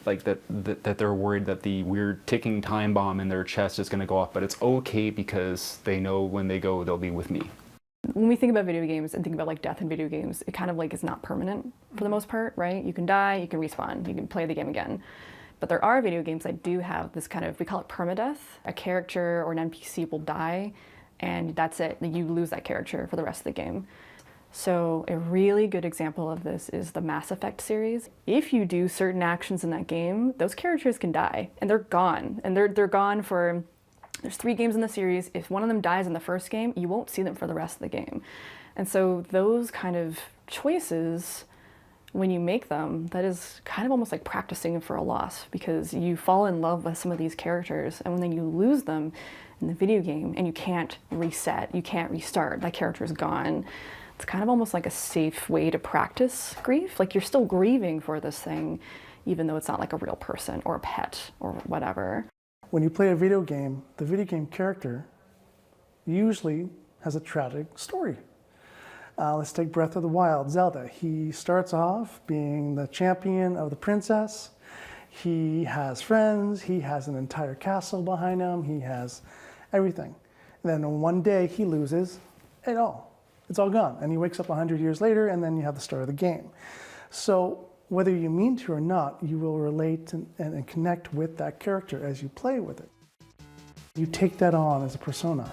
like that they're worried that the weird ticking time bomb in their chest is going to go off, but it's okay because they know when they go, they'll be with me. When we think about video games and think about like death in video games, it kind of like is not permanent for the most part, right? You can die, you can respawn, you can play the game again. But there are video games that do have this kind of, we call it permadeath. A character or an NPC will die, and that's it. You lose that character for the rest of the game. So a really good example of this is the Mass Effect series. If you do certain actions in that game, those characters can die, and they're gone. And they're gone for, there's 3 games in the series. If one of them dies in the first game, you won't see them for the rest of the game. And so those kind of choices, when you make them, that is kind of almost like practicing for a loss, because you fall in love with some of these characters, and then you lose them in the video game, and you can't reset, you can't restart, that character is gone. It's kind of almost like a safe way to practice grief. Like you're still grieving for this thing, even though it's not like a real person or a pet or whatever. When you play a video game, the video game character usually has a tragic story. Let's take Breath of the Wild, Zelda. He starts off being the champion of the princess. He has friends, he has an entire castle behind him, he has everything. And then one day he loses it all. It's all gone. And he wakes up 100 years later, and then you have the start of the game. So whether you mean to or not, you will relate and connect with that character as you play with it. You take that on as a persona,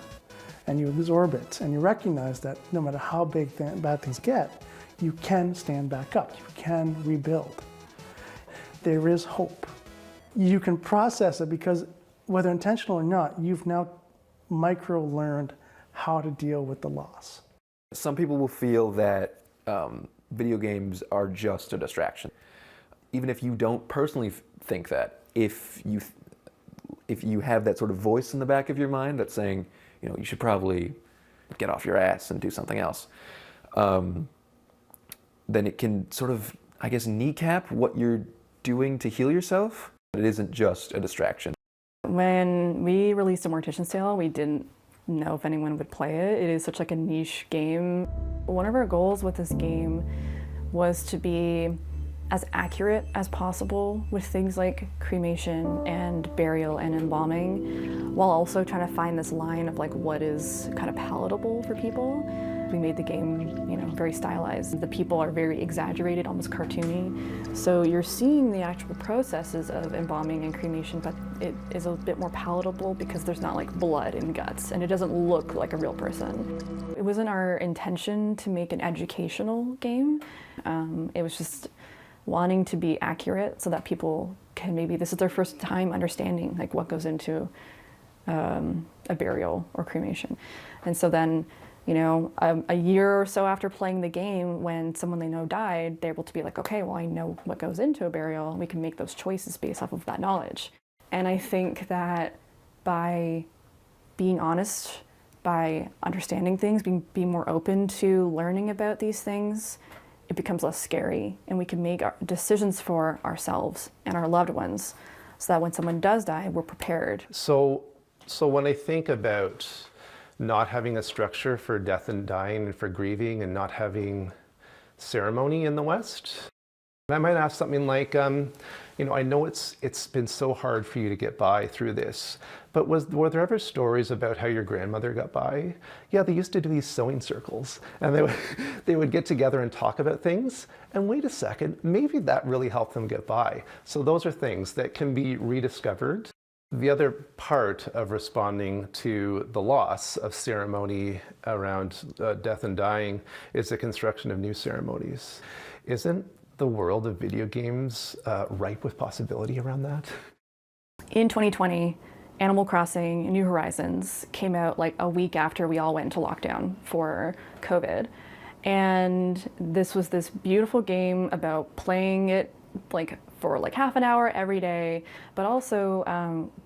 and you absorb it, and you recognize that no matter how big bad things get, you can stand back up, you can rebuild. There is hope. You can process it because whether intentional or not, you've now micro-learned how to deal with the loss. Some people will feel that video games are just a distraction. Even if you don't personally think that, if you have that sort of voice in the back of your mind that's saying, you know, you should probably get off your ass and do something else, then it can sort of, I guess, kneecap what you're doing to heal yourself. It isn't just a distraction. When we released A Mortician's Tale, we didn't know if anyone would play it. It is such like a niche game. One of our goals with this game was to be as accurate as possible with things like cremation and burial and embalming, while also trying to find this line of like what is kind of palatable for people. We made the game, you know, very stylized. The people are very exaggerated, almost cartoony. So you're seeing the actual processes of embalming and cremation, but it is a bit more palatable because there's not like blood and guts, and it doesn't look like a real person. It wasn't our intention to make an educational game. It was just wanting to be accurate so that people can maybe, this is their first time understanding like what goes into a burial or cremation. And so then, you know, a year or so after playing the game, when someone they know died, they're able to be like, okay, well, I know what goes into a burial, and we can make those choices based off of that knowledge. And I think that by being honest, by understanding things, being more open to learning about these things, it becomes less scary, and we can make our decisions for ourselves and our loved ones so that when someone does die, we're prepared. So when I think about not having a structure for death and dying and for grieving and not having ceremony in the West, I might ask something like, you know, I know it's been so hard for you to get by through this, but were there ever stories about how your grandmother got by? Yeah, they used to do these sewing circles, and they would get together and talk about things, and wait a second, maybe that really helped them get by. So those are things that can be rediscovered. The other part of responding to the loss of ceremony around death and dying is the construction of new ceremonies. Isn't the world of video games ripe with possibility around that? In 2020, Animal Crossing New Horizons came out like a week after we all went into lockdown for COVID. And this was this beautiful game about playing it like for like half an hour every day. But also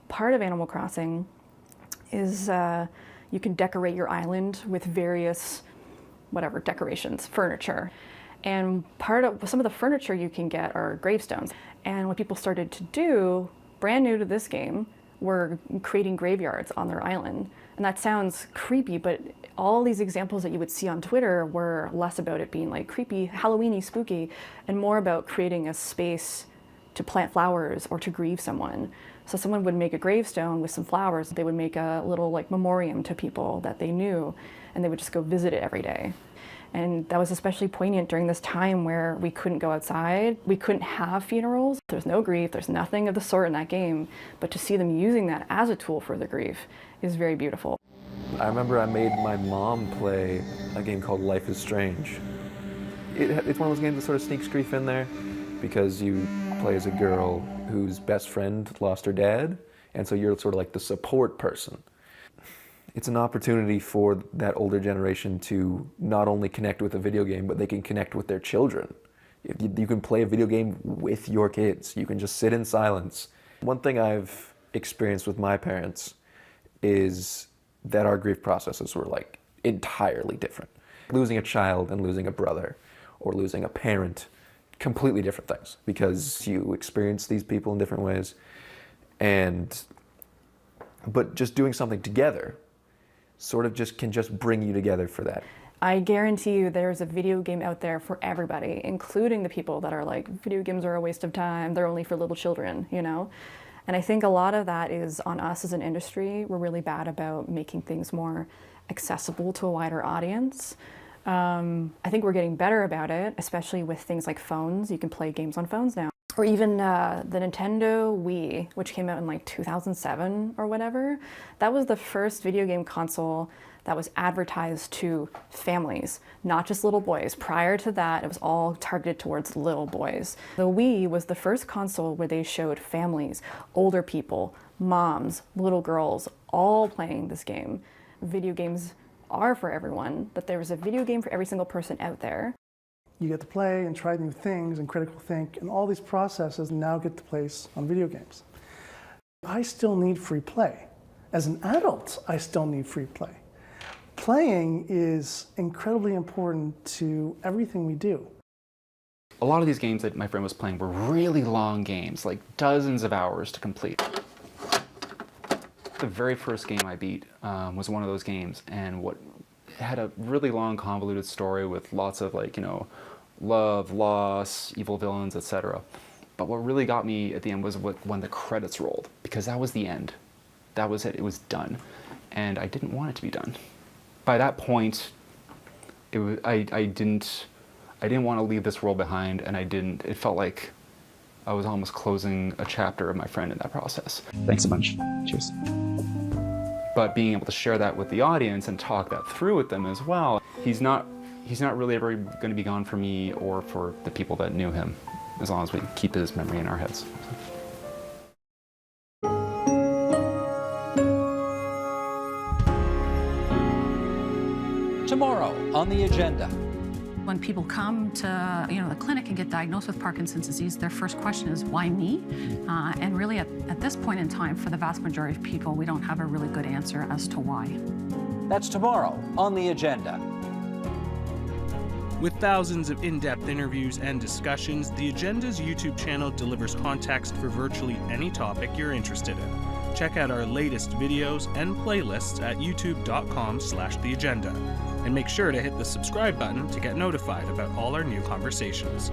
part of Animal Crossing is you can decorate your island with various whatever decorations, furniture. And part of some of the furniture you can get are gravestones. And what people started to do, brand new to this game, were creating graveyards on their island. And that sounds creepy, but all these examples that you would see on Twitter were less about it being like creepy, Halloween-y, spooky, and more about creating a space to plant flowers or to grieve someone. So someone would make a gravestone with some flowers. They would make a little like memoriam to people that they knew, and they would just go visit it every day. And that was especially poignant during this time where we couldn't go outside, we couldn't have funerals. There's no grief, there's nothing of the sort in that game, but to see them using that as a tool for the grief is very beautiful. I remember I made my mom play a game called Life is Strange. It's one of those games that sort of sneaks grief in there because you play as a girl whose best friend lost her dad, and so you're sort of like the support person. It's an opportunity for that older generation to not only connect with a video game, but they can connect with their children. You can play a video game with your kids. You can just sit in silence. One thing I've experienced with my parents is that our grief processes were like entirely different. Losing a child and losing a brother or losing a parent, completely different things because you experience these people in different ways. But just doing something together sort of just can just bring you together for that. I guarantee you there's a video game out there for everybody, including the people that are like, video games are a waste of time, they're only for little children, you know? And I think a lot of that is on us as an industry. We're really bad about making things more accessible to a wider audience. I think we're getting better about it, especially with things like phones. You can play games on phones now. Or even the Nintendo Wii, which came out in like 2007 or whatever. That was the first video game console that was advertised to families, not just little boys. Prior to that, it was all targeted towards little boys. The Wii was the first console where they showed families, older people, moms, little girls, all playing this game. Video games are for everyone, but there was a video game for every single person out there. You get to play and try new things and critical think, and all these processes now get to place on video games. I still need free play. As an adult, I still need free play. Playing is incredibly important to everything we do. A lot of these games that my friend was playing were really long games, like dozens of hours to complete. The very first game I beat was one of those games, and it had a really long, convoluted story with lots of, like, you know, love, loss, evil villains, etc. But what really got me at the end was when the credits rolled, because that was the end. That was it. It was done, and I didn't want it to be done. By that point, I didn't want to leave this world behind, and it felt like I was almost closing a chapter of my friend in that process. Thanks a bunch. Cheers. But being able to share that with the audience and talk that through with them as well, he's not really ever going to be gone for me or for the people that knew him, as long as we keep his memory in our heads. Tomorrow on the agenda. When people come to the clinic and get diagnosed with Parkinson's disease, their first question is, why me? And really at this point in time, for the vast majority of people, we don't have a really good answer as to why. That's tomorrow on the agenda. With thousands of in-depth interviews and discussions, The Agenda's YouTube channel delivers context for virtually any topic you're interested in. Check out our latest videos and playlists at youtube.com/theagenda. And make sure to hit the subscribe button to get notified about all our new conversations.